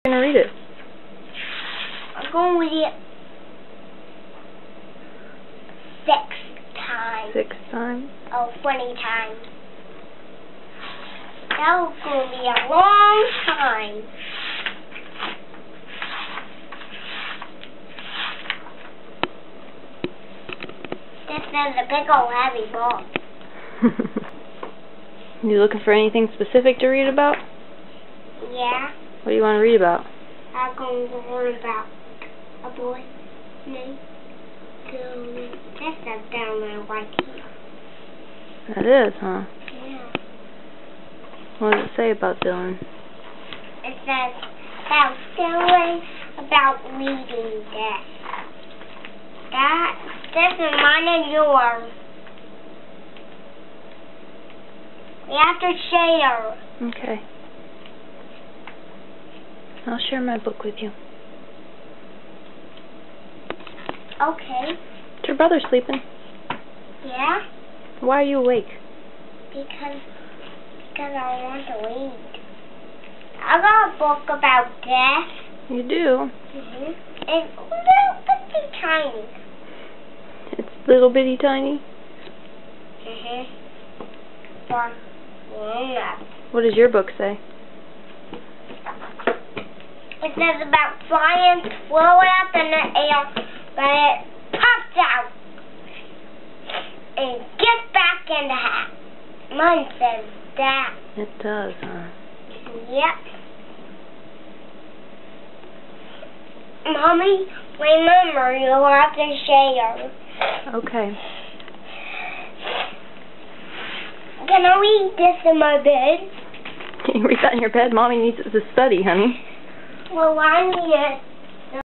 gonna read it? I'm going to read it 6 times. 6 times? Oh, 20 times. That was going to be a long time. This is a big old heavy book. You looking for anything specific to read about? Yeah. What do you want to read about? I'm going to learn about a boy named Dylan. That's a down there right here. That is, huh? Yeah. What does it say about Dylan? It says about Dylan, about reading this. This is mine and yours. We have to share. Okay. I'll share my book with you. Okay. Is your brother sleeping? Yeah? Why are you awake? Because I want to read. I got a book about death. You do? It's a little bitty tiny. It's little bitty tiny? For grown-ups. What does your book say? It says about flying, floating up in the air, but it pops out and gets back in the hat. Mine says that. It does, huh? Yep. Mommy, remember, you have to share. Okay. Can I read this in my bed? Can you read that in your bed? Mommy needs it to study, honey. Well, I need it